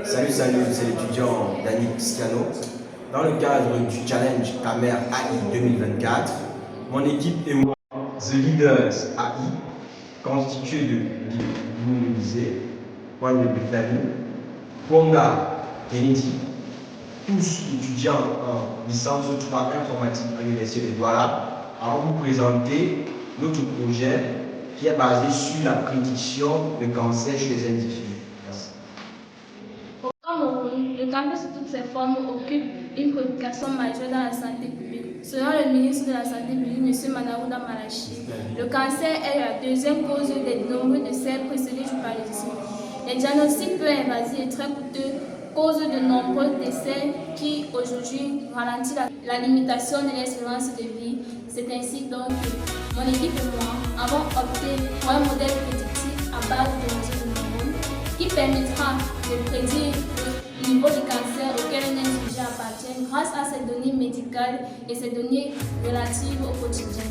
Salut, c'est l'étudiant Dani Piscano. Dans le cadre du challenge Camer AI 2024, mon équipe et moi, The Leaders AI, constitués de Moulizé, Juan de Brittany, Ponga Kennedy, tous étudiants en licence 3 informatique à l'Université de Douala, allons vous présenter notre projet qui est basé sur la prédiction de cancer chez les individus. Merci. Le cancer sous toutes ses formes occupe une préoccupation majeure dans la santé publique. Selon le ministre de la Santé publique, M. Manaouda Malachi, le cancer est la deuxième cause des nombreux décès précédés du paludisme. Les diagnostics peu invasifs et très coûteux causent de nombreux décès qui, aujourd'hui, ralentissent la limitation de l'espérance de vie. C'est ainsi donc que mon équipe et moi avons opté pour un modèle prédictif à base de réseaux de neurones qui permettra de prédire le niveau de cancer auquel un individu appartient grâce à ces données médicales et ces données relatives au quotidien.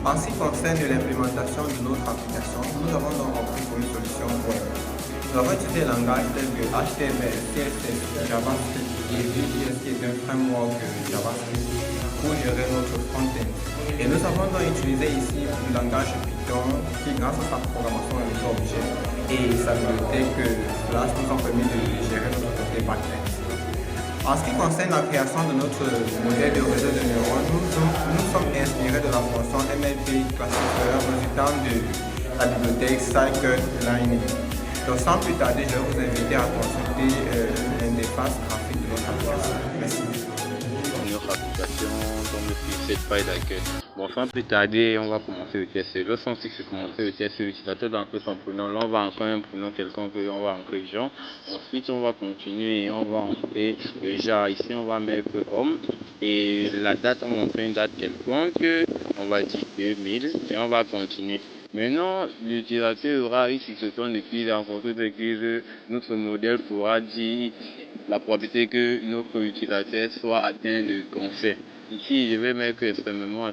En ce qui concerne l'implémentation de notre application, nous avons donc opté pour une solution web. Nous avons utilisé des langages tels que HTML, CSS, JavaScript et Vue.js qui est un framework JavaScript pour gérer notre front-end. Et nous avons donc utilisé ici le langage Python qui, grâce à sa programmation avec objets et sa bibliothèque Flash, nous a permis de gérer notre côté back-end. En ce qui concerne la création de notre modèle de réseau de neurones, nous sommes inspirés de la fonction MLP classifier résultant de la bibliothèque Scikit-Learn. Donc sans plus tarder, je vais vous inviter à consulter l'interface graphique de notre application. Merci. Notre application tombe sur cette page d'accueil. Bon, sans plus tarder, on va commencer le test. Lorsqu'on sait que c'est commencer le test, l'utilisateur d'entrer son prénom. Là, on va entrer un prénom quelconque, on va entrer Jean. Ensuite, on va continuer et on va entrer le genre. Ici, on va mettre homme. Et la date, on va entrer une date quelconque. On va dire 2000 et on va continuer. Maintenant, l'utilisateur aura une succession de quiz en fonction de quiz. Notre modèle pourra dire la probabilité que notre utilisateur soit atteint de cancer. Ici, je vais mettre extrêmement.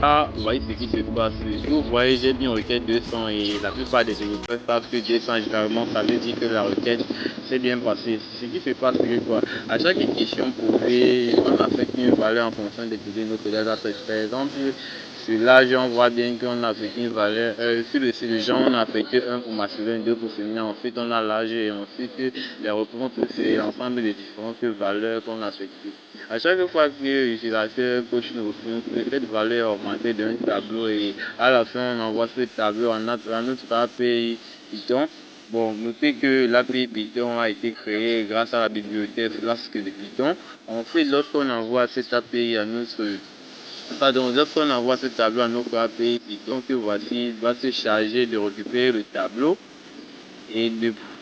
Là, vous voyez ce qui se passe. Vous voyez, j'ai mis en requête 200 et la plupart des développeurs savent que 200 généralement, ça veut dire que la requête s'est bien passée. Ce qui se passe, c'est quoi? À chaque question posée, on a fait une valeur en fonction des données de notre data. Par exemple, sur l'âge, on voit bien qu'on a fait une valeur. Sur le genre, on a affecté 1 pour masculin, 2 pour féminin. Ensuite, on a l'âge et ensuite les réponses, c'est l'ensemble des différentes valeurs qu'on a affectées. À chaque fois que l'utilisateur coche nos options, cette valeur est augmentée d'un tableau et à la fin, on envoie ce tableau à notre API Python. Bon, notez que l'API Python a été créée grâce à la bibliothèque Flask de Python. Ensuite, lorsqu'on envoie cette API à lorsqu'on envoie ce tableau à notre API Python, que voici, il va se charger de récupérer le tableau et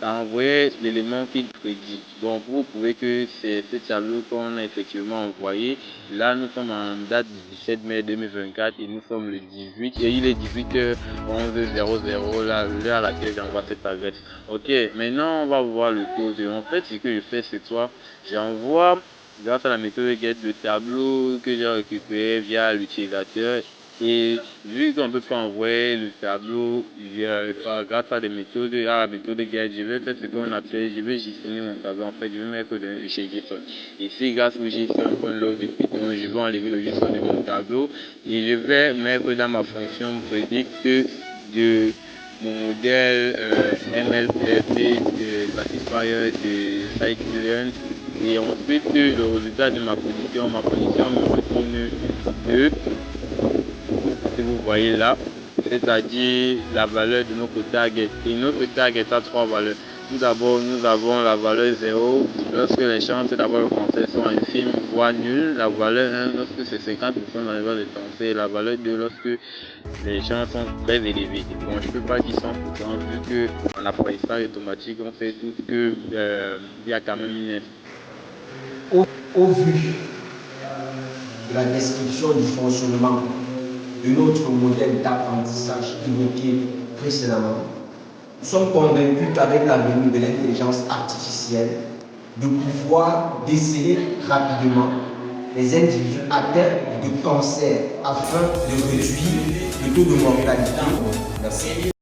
d'envoyer l'élément qu'il prédit. Donc vous pouvez que c'est ce tableau qu'on a effectivement envoyé. Là nous sommes en date du 17 mai 2024 et nous sommes le 18 et il est 18h11:00 l'heure à laquelle j'envoie cette adresse. Ok, maintenant on va voir le code. En fait ce que je fais c'est quoi, j'envoie grâce à la méthode get le tableau que j'ai récupéré via l'utilisateur. Et vu qu'on peut pas envoyer le tableau grâce à des méthodes, à la méthode get, je vais faire ce qu'on appelle, je vais gestionner mon tableau. En fait, je vais mettre chez JSON. Ici, grâce au JSON.load de Python, je vais enlever le JSON de mon tableau et je vais mettre dans ma fonction predict de mon modèle MLP de classifier de Scikit-Learn. Et ensuite, le résultat de ma position me retourne 2. Que vous voyez là, c'est-à-dire la valeur de notre target. Et notre target a 3 valeurs. Tout d'abord, nous avons la valeur 0 lorsque les chances d'avoir le cancer sont infimes voire nulles. La valeur 1 lorsque c'est 50% d'arrivée de cancer. La valeur 2 lorsque les chances sont très élevées. Bon, je ne peux pas dire 100% vu qu'en apprentissage automatique, on fait tout ce que il y a quand même une. Au vu de la description du fonctionnement de notre modèle d'apprentissage évoqué précédemment, nous sommes convaincus qu'avec la venue de l'intelligence artificielle, de pouvoir déceler rapidement les individus atteints de cancer afin de réduire le taux de mortalité. Merci.